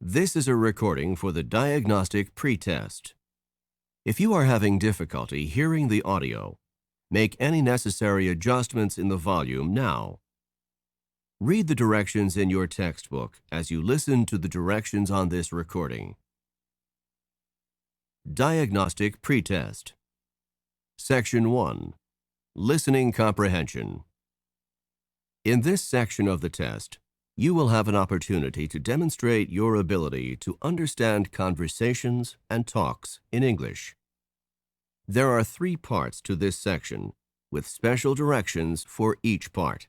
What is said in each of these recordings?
This is a recording for the diagnostic pre-test. If you are having difficulty hearing the audio, make any necessary adjustments in the volume now. Read the directions in your textbook as you listen to the directions on this recording. Diagnostic Pre-Test. Section 1. Listening Comprehension. In this section of the test, you will have an opportunity to demonstrate your ability to understand conversations and talks in English. There are 3 parts to this section, with special directions for each part.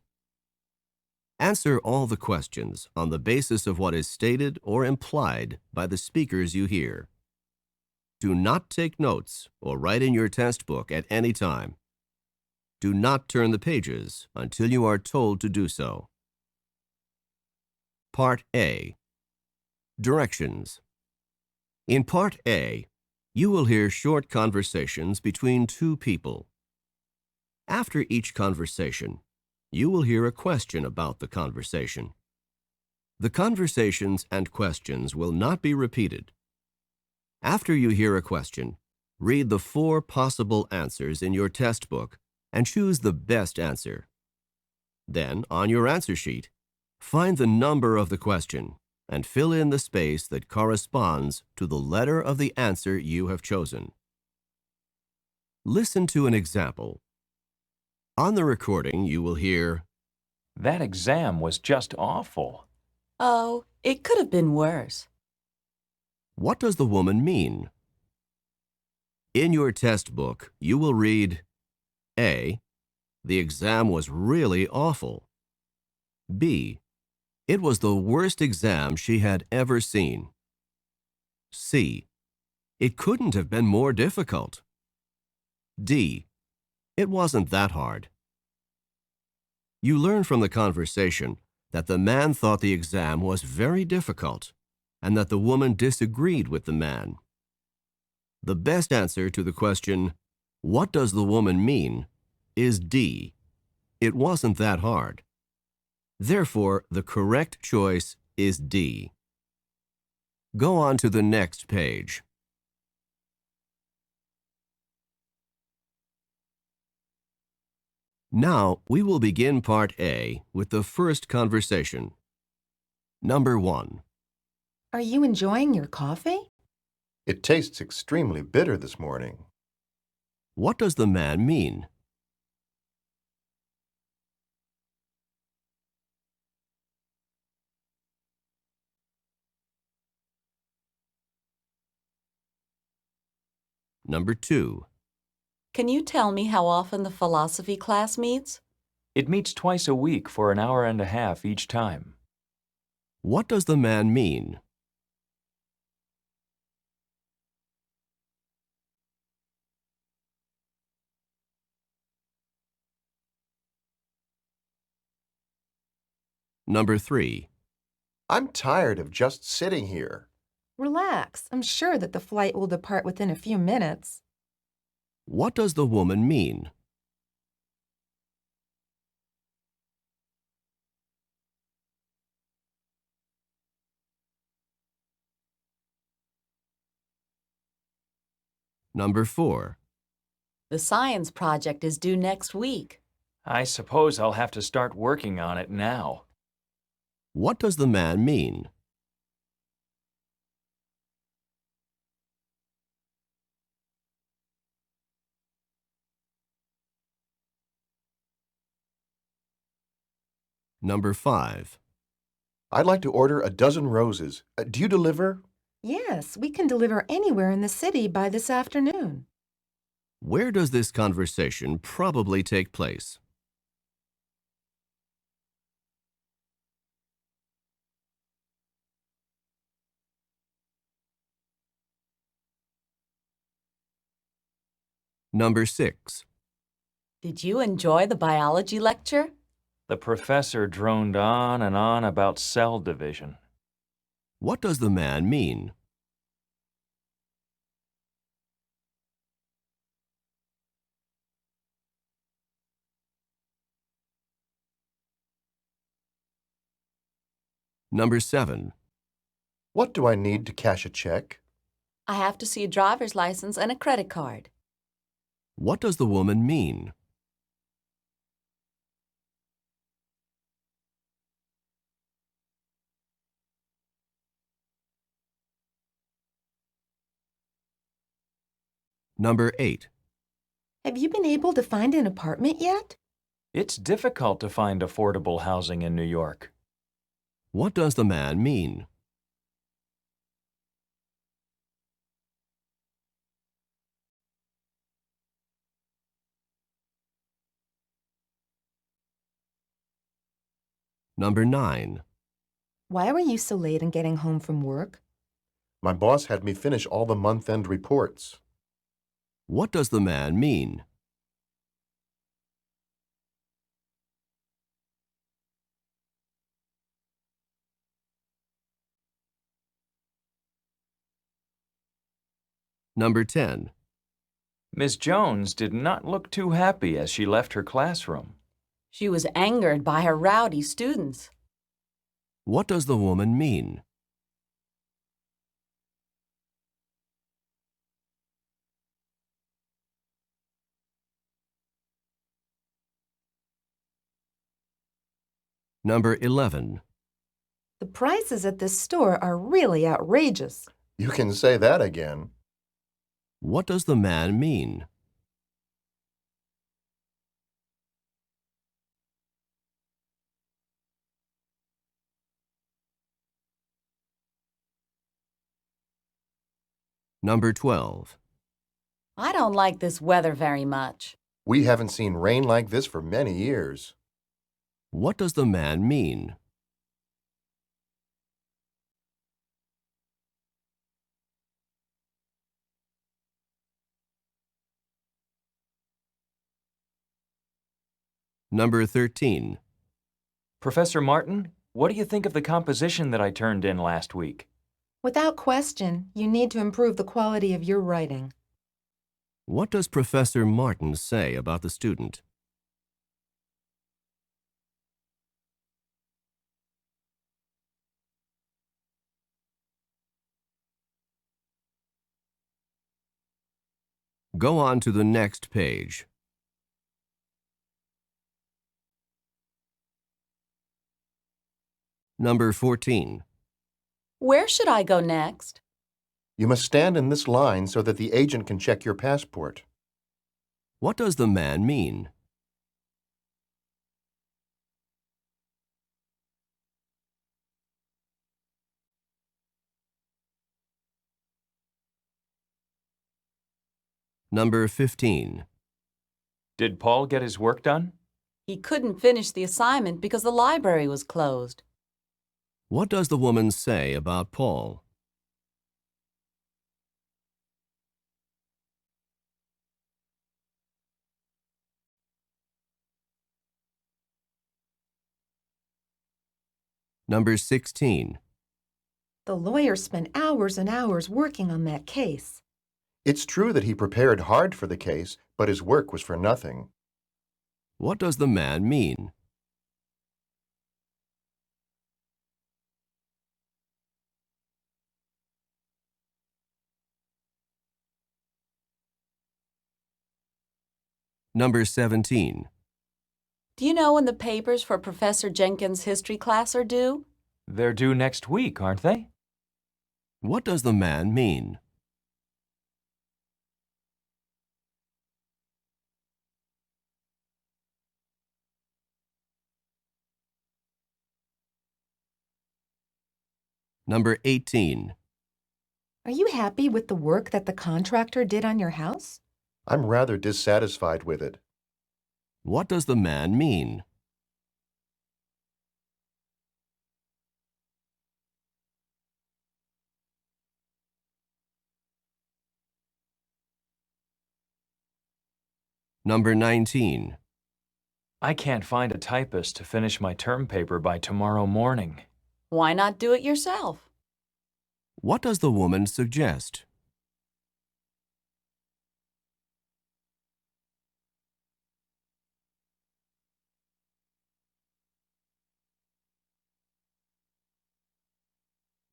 Answer all the questions on the basis of what is stated or implied by the speakers you hear. Do not take notes or write in your test book at any time. Do not turn the pages until you are told to do so. Part A. Directions. In Part A, you will hear short conversations between 2 people. After each conversation, you will hear a question about the conversation. The conversations and questions will not be repeated. After you hear a question, read the 4 possible answers in your test book and choose the best answer. Then, on your answer sheet, find the number of the question and fill in the space that corresponds to the letter of the answer you have chosen. Listen to an example. On the recording, you will hear, "That exam was just awful." Oh, it could have been worse. "What does the woman mean?" In your test book, you will read, A. The exam was really awful. B. It was the worst exam she had ever seen. C. It couldn't have been more difficult. D. It wasn't that hard. You learn from the conversation that the man thought the exam was very difficult and that the woman disagreed with the man. The best answer to the question, "What does the woman mean?" is D. It wasn't that hard. Therefore, the correct choice is D. Go on to the next page. Now, we will begin Part A with the first conversation. Number 1. Are you enjoying your coffee? It tastes extremely bitter this morning. What does the man mean? Number 2. Can you tell me how often the philosophy class meets? It meets twice a week for an hour and a half each time. What does the man mean? Number 3. I'm tired of just sitting here. Relax. I'm sure that the flight will depart within a few minutes. What does the woman mean? Number 4. The science project is due next week. I suppose I'll have to start working on it now. What does the man mean? Number 5. I'd like to order a dozen roses. Do you deliver? Yes, we can deliver anywhere in the city by this afternoon. Where does this conversation probably take place? Number 6. Did you enjoy the biology lecture? The professor droned on and on about cell division. What does the man mean? Number 7. What do I need to cash a check? I have to see a driver's license and a credit card. What does the woman mean? Number 8. Have you been able to find an apartment yet? It's difficult to find affordable housing in New York. What does the man mean? Number 9. Why were you so late in getting home from work? My boss had me finish all the month-end reports. What does the man mean? Number 10. Miss Jones did not look too happy as she left her classroom. She was angered by her rowdy students. What does the woman mean? Number 11. The prices at this store are really outrageous. You can say that again. What does the man mean? Number 12. I don't like this weather very much. We haven't seen rain like this for many years. What does the man mean? Number 13. Professor Martin, what do you think of the composition that I turned in last week? Without question, you need to improve the quality of your writing. What does Professor Martin say about the student? Go on to the next page. Number 14. Where should I go next? You must stand in this line so that the agent can check your passport. What does the man mean? Number 15. Did Paul get his work done? He couldn't finish the assignment because the library was closed. What does the woman say about Paul? Number 16. The lawyer spent hours and hours working on that case. It's true that he prepared hard for the case, but his work was for nothing. What does the man mean? Number 17. Do you know when the papers for Professor Jenkins' history class are due? They're due next week, aren't they? What does the man mean? Number 18. Are you happy with the work that the contractor did on your house? I'm rather dissatisfied with it. What does the man mean? Number 19. I can't find a typist to finish my term paper by tomorrow morning. Why not do it yourself? What does the woman suggest?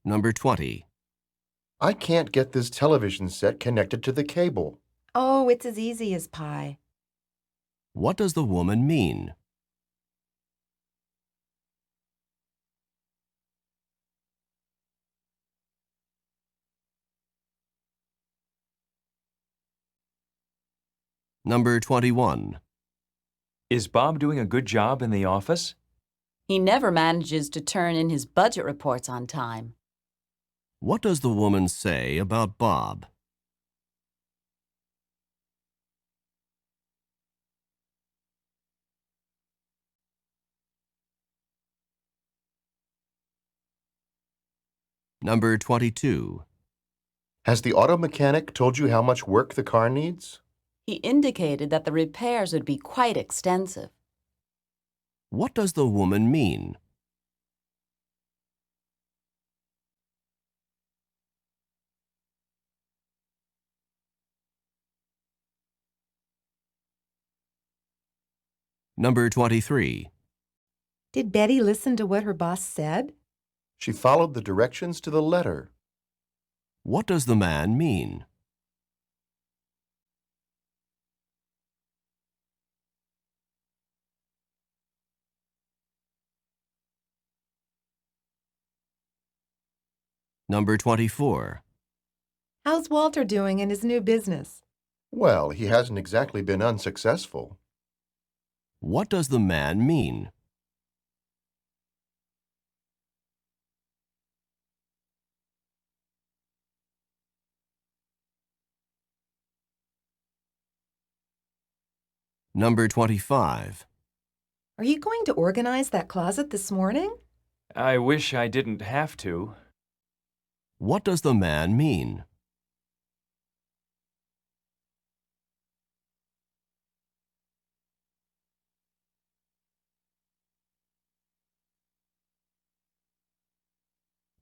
Number 20. I can't get this television set connected to the cable. Oh, it's as easy as pie. What does the woman mean? Number 21. Is Bob doing a good job in the office? He never manages to turn in his budget reports on time. What does the woman say about Bob? Number 22. Has the auto mechanic told you how much work the car needs? He indicated that the repairs would be quite extensive. What does the woman mean? Number 23. Did Betty listen to what her boss said? She followed the directions to the letter. What does the man mean? Number 24. How's Walter doing in his new business? Well, he hasn't exactly been unsuccessful. What does the man mean? Number 25. Are you going to organize that closet this morning? I wish I didn't have to. What does the man mean?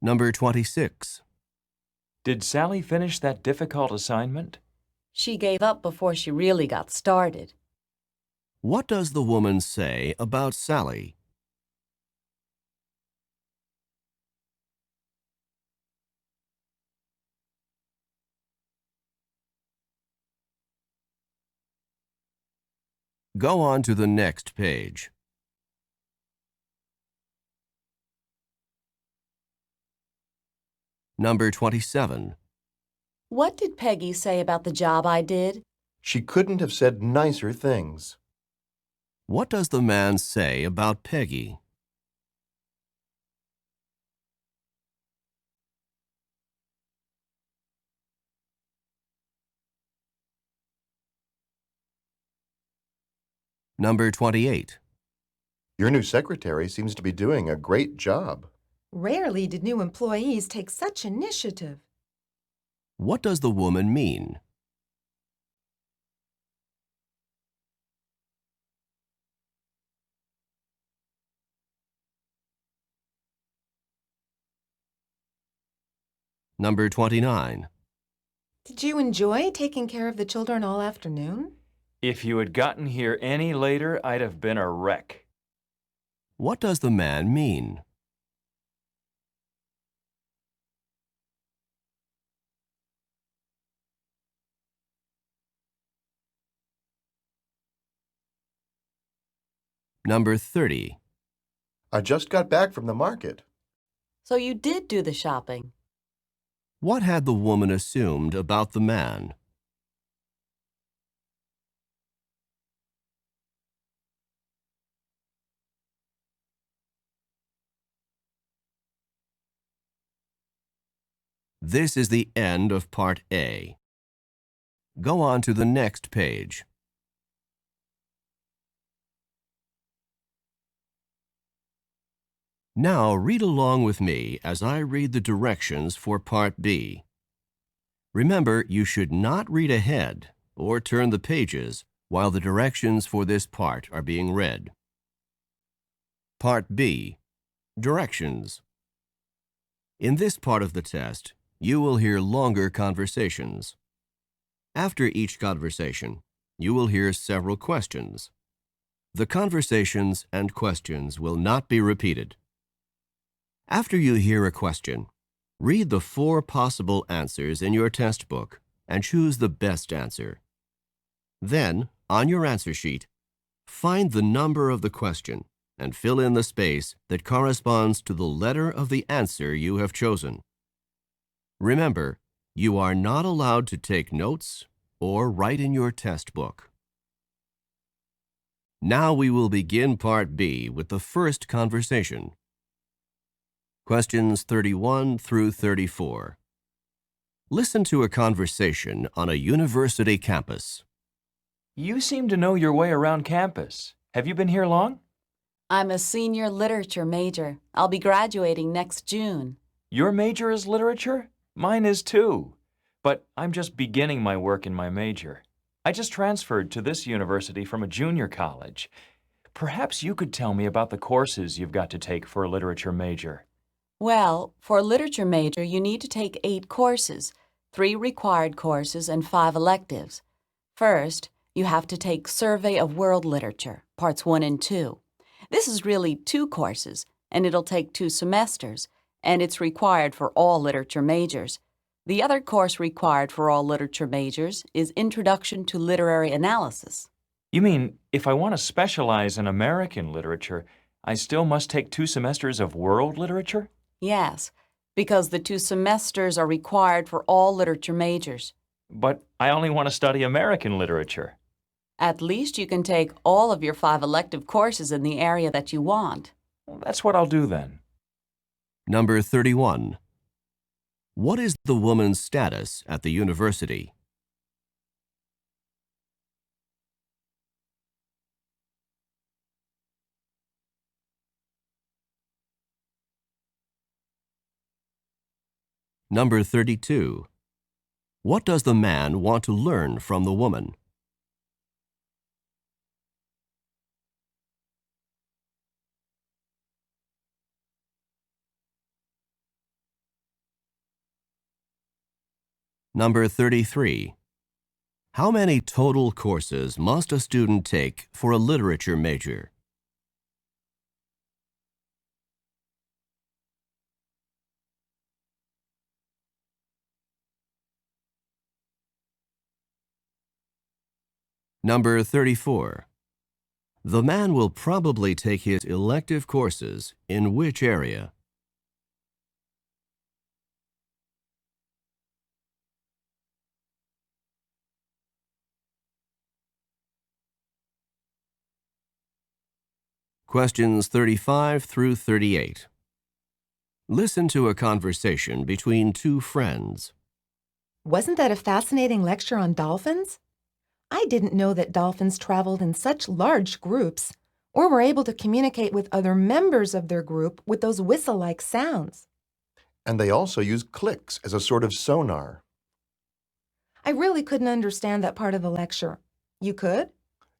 Number 26. Did Sally finish that difficult assignment? She gave up before she really got started. What does the woman say about Sally? Go on to the next page. Number 27. What did Peggy say about the job I did? She couldn't have said nicer things. What does the man say about Peggy? Number 28. Your new secretary seems to be doing a great job. Rarely did new employees take such initiative. What does the woman mean? Number 29. Did you enjoy taking care of the children all afternoon? If you had gotten here any later, I'd have been a wreck. What does the man mean? Number 30. I just got back from the market. So you did do the shopping. What had the woman assumed about the man? This is the end of Part A. Go on to the next page. Now read along with me as I read the directions for Part B. Remember, you should not read ahead or turn the pages while the directions for this part are being read. Part B. Directions. In this part of the test, you will hear longer conversations. After each conversation, you will hear several questions. The conversations and questions will not be repeated. After you hear a question, Read the 4 possible answers in your test book and choose the best answer. Then, on your answer sheet, find the number of the question and fill in the space that corresponds to the letter of the answer you have chosen. Remember, you are not allowed to take notes or write in your test book. Now we will begin Part B with the first conversation. Questions 31 through 34. Listen to a conversation on a university campus. You seem to know your way around campus. Have you been here long? I'm a senior literature major. I'll be graduating next June. Your major is literature? Mine is too. But I'm just beginning my work in my major. I just transferred to this university from a junior college. Perhaps you could tell me about the courses you've got to take for a literature major. Well, for a literature major, you need to take 8 courses, 3 required courses and 5 electives. First, you have to take Survey of World Literature, Parts 1 and 2. This is really 2 courses, and it'll take 2 semesters, and it's required for all literature majors. The other course required for all literature majors is Introduction to Literary Analysis. You mean, if I want to specialize in American literature, I still must take 2 semesters of world literature? Yes, because the 2 semesters are required for all literature majors. But I only want to study American literature. At least you can take all of your 5 elective courses in the area that you want. Well, that's what I'll do then. Number 31. What is the woman's status at the university? Number 32. What does the man want to learn from the woman? Number 33. How many total courses must a student take for a literature major? Number 34. The man will probably take his elective courses in which area? Questions 35 through 38. Listen to a conversation between 2 friends. Wasn't that a fascinating lecture on dolphins? I didn't know that dolphins traveled in such large groups or were able to communicate with other members of their group with those whistle-like sounds. And they also use clicks as a sort of sonar. I really couldn't understand that part of the lecture. You could?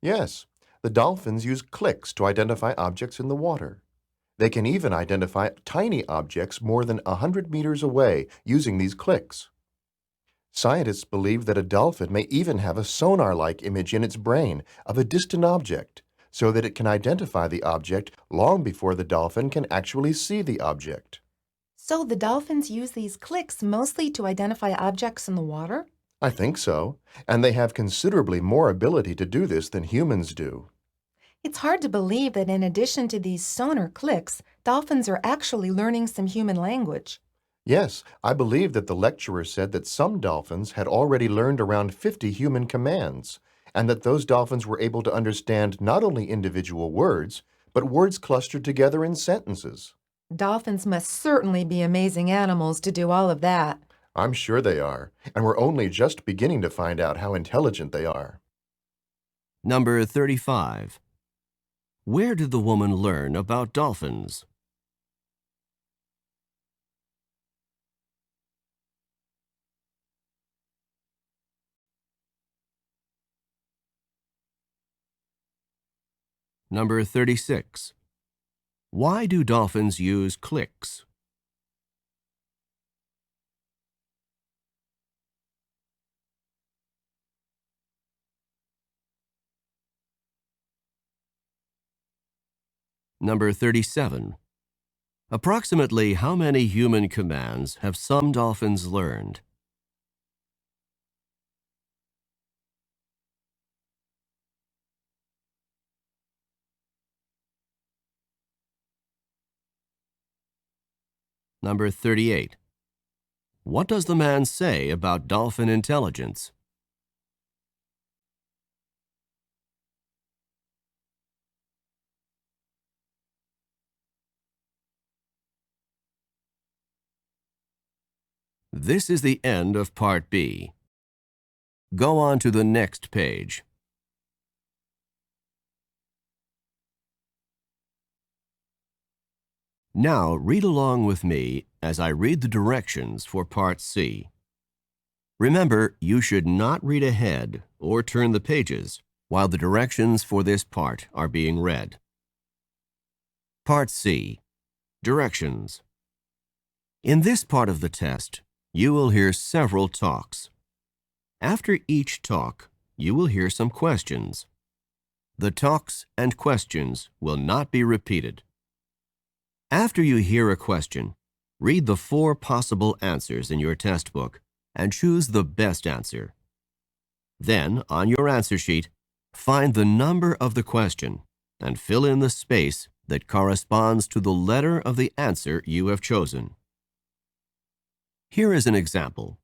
Yes, the dolphins use clicks to identify objects in the water. They can even identify tiny objects more than 100 meters away using these clicks. Scientists believe that a dolphin may even have a sonar-like image in its brain of a distant object, so that it can identify the object long before the dolphin can actually see the object. So the dolphins use these clicks mostly to identify objects in the water? I think so, and they have considerably more ability to do this than humans do. It's hard to believe that in addition to these sonar clicks, dolphins are actually learning some human language. Yes, I believe that the lecturer said that some dolphins had already learned around 50 human commands, and that those dolphins were able to understand not only individual words, but words clustered together in sentences. Dolphins must certainly be amazing animals to do all of that. I'm sure they are, and we're only just beginning to find out how intelligent they are. Number 35. Where did the woman learn about dolphins? Number 36. Why do dolphins use clicks? Number 37. Approximately how many human commands have some dolphins learned? Number 38. What does the man say about dolphin intelligence? This is the end of Part B. Go on to the next page. Now read along with me as I read the directions for Part C. Remember, you should not read ahead or turn the pages while the directions for this part are being read. Part C. Directions. In this part of the test, you will hear several talks. After each talk, you will hear some questions. The talks and questions will not be repeated. After you hear a question, read the 4 possible answers in your test book and choose the best answer. Then, on your answer sheet, find the number of the question and fill in the space that corresponds to the letter of the answer you have chosen. Here is an example.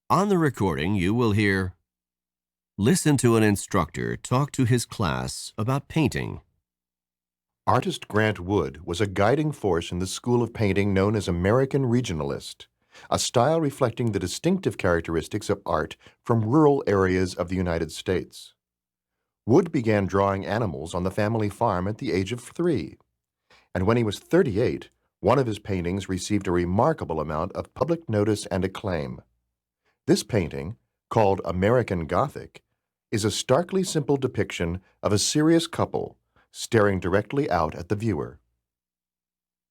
On the recording, you will hear, "Listen to an instructor talk to his class about painting." Artist Grant Wood was a guiding force in the school of painting known as American Regionalist, a style reflecting the distinctive characteristics of art from rural areas of the United States. Wood began drawing animals on the family farm at the age of 3, and when he was 38, one of his paintings received a remarkable amount of public notice and acclaim. This painting, called American Gothic, is a starkly simple depiction of a serious couple staring directly out at the viewer.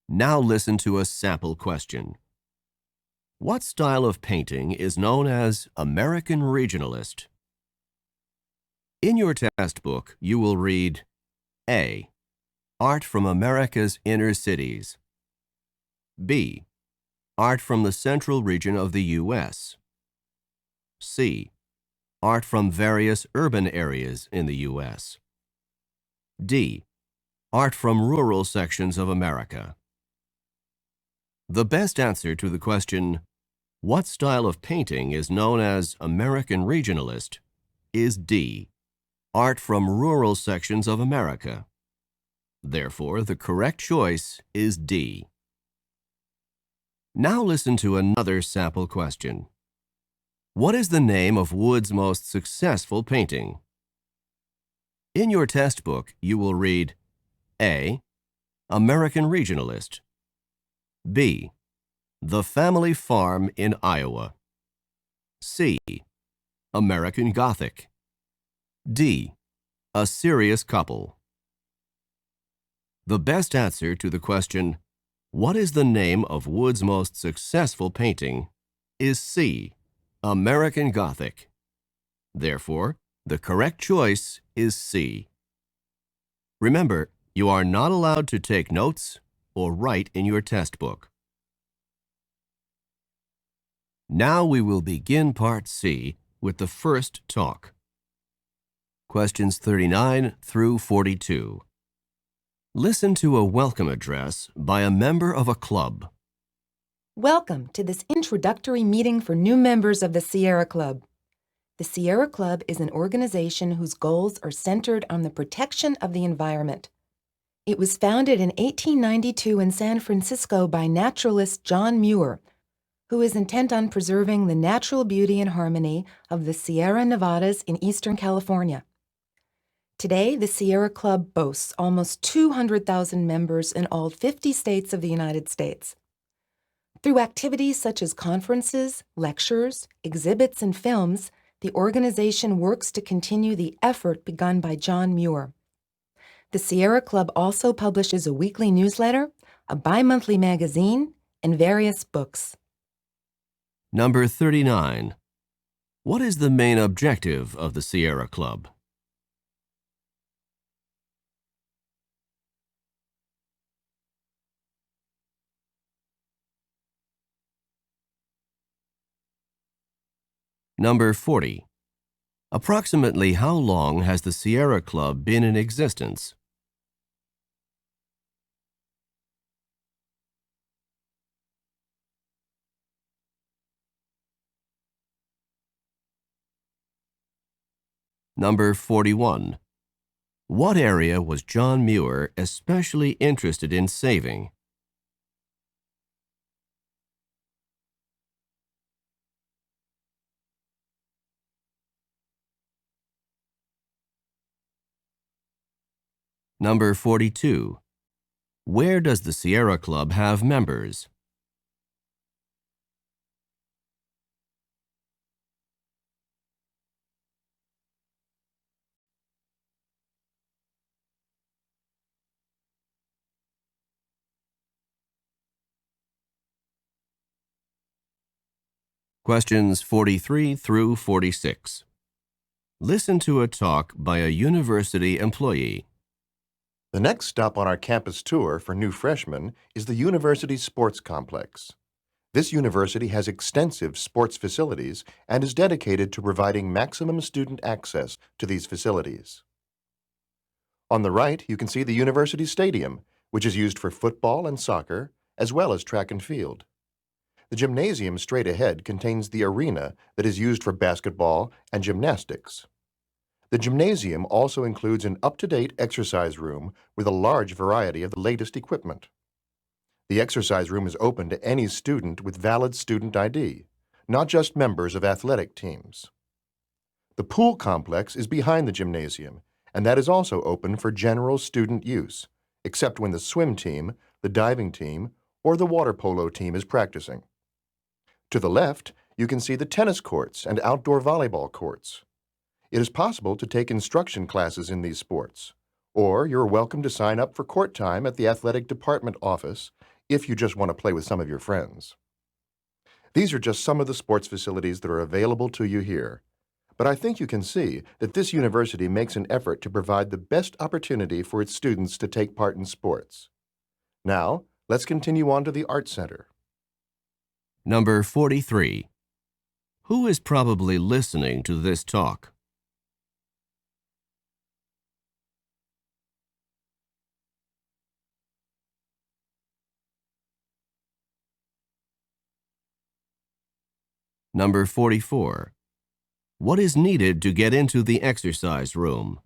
Now listen to a sample question. What style of painting is known as American Regionalist? In your test book, you will read A. Art from America's inner cities. B. Art from the central region of the U.S. C. Art from various urban areas in the U.S. D. Art from rural sections of America. The best answer to the question, what style of painting is known as American Regionalist, is D. Art from rural sections of America. Therefore, the correct choice is D. Now listen to another sample question. What is the name of Wood's most successful painting? In your test book, you will read A. American Regionalist. B. The Family Farm in Iowa. C. American Gothic. D. A Serious Couple. The best answer to the question, what is the name of Wood's most successful painting, is C. American Gothic. Therefore, the correct choice is C. Remember, you are not allowed to take notes or write in your test book. Now we will begin Part C with the first talk. Questions 39 through 42. Listen to a welcome address by a member of a club. Welcome to this introductory meeting for new members of the Sierra Club. The Sierra Club is an organization whose goals are centered on the protection of the environment. It was founded in 1892 in San Francisco by naturalist John Muir, who is intent on preserving the natural beauty and harmony of the Sierra Nevadas in Eastern California. Today, the Sierra Club boasts almost 200,000 members in all 50 states of the United States. Through activities such as conferences, lectures, exhibits, and films, the organization works to continue the effort begun by John Muir. The Sierra Club also publishes a weekly newsletter, a bi-monthly magazine, and various books. Number 39. What is the main objective of the Sierra Club? Number 40. Approximately how long has the Sierra Club been in existence? Number 41. What area was John Muir especially interested in saving? Number 42. Where does the Sierra Club have members? Questions 43 through 46. Listen to a talk by a university employee. The next stop on our campus tour for new freshmen is the university sports complex. This university has extensive sports facilities and is dedicated to providing maximum student access to these facilities. On the right, you can see the university stadium, which is used for football and soccer, as well as track and field. The gymnasium straight ahead contains the arena that is used for basketball and gymnastics. The gymnasium also includes an up-to-date exercise room with a large variety of the latest equipment. The exercise room is open to any student with valid student ID, not just members of athletic teams. The pool complex is behind the gymnasium, and that is also open for general student use, except when the swim team, the diving team, or the water polo team is practicing. To the left, you can see the tennis courts and outdoor volleyball courts. It is possible to take instruction classes in these sports, or you're welcome to sign up for court time at the athletic department office if you just want to play with some of your friends. These are just some of the sports facilities that are available to you here, but I think you can see that this university makes an effort to provide the best opportunity for its students to take part in sports. Now, let's continue on to the Art Center. Number 43. Who is probably listening to this talk? Number 44. What is needed to get into the exercise room?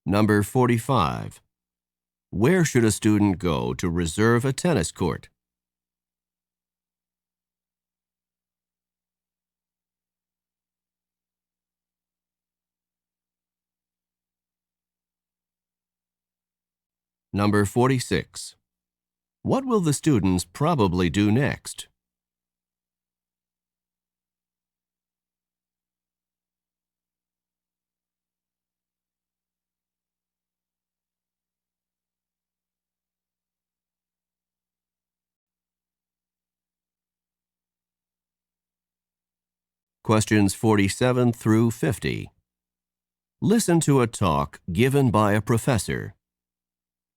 Number 45. Where should a student go to reserve a tennis court? Number 46. What will the students probably do next? Questions 47 through 50. Listen to a talk given by a professor.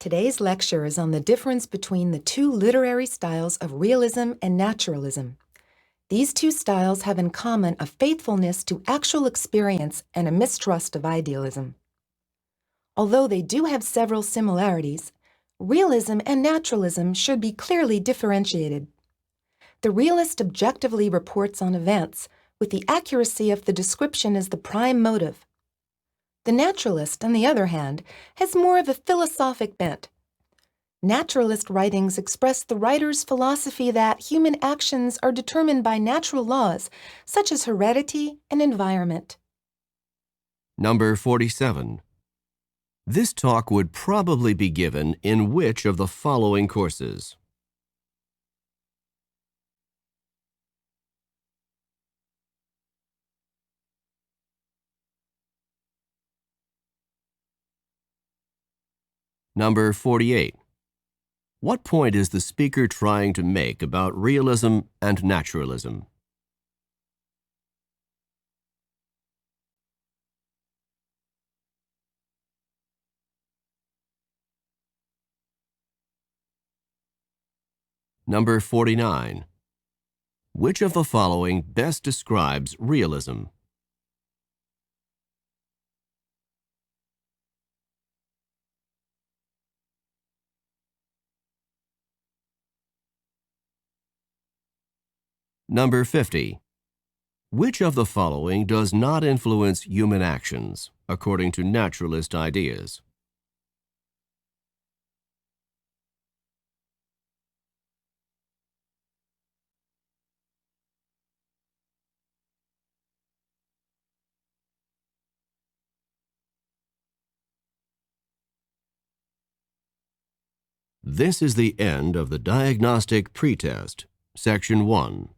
Today's lecture is on the difference between the two literary styles of realism and naturalism. These two styles have in common a faithfulness to actual experience and a mistrust of idealism. Although they do have several similarities, realism and naturalism should be clearly differentiated. The realist objectively reports on events, with the accuracy of the description as the prime motive. The naturalist, on the other hand, has more of a philosophic bent. Naturalist writings express the writer's philosophy that human actions are determined by natural laws, such as heredity and environment. Number 47. This talk would probably be given in which of the following courses? Number 48. What point is the speaker trying to make about realism and naturalism? Number 49. Which of the following best describes realism? Number 50. Which of the following does not influence human actions, according to naturalist ideas? This is the end of the Diagnostic Pre-Test, Section 1.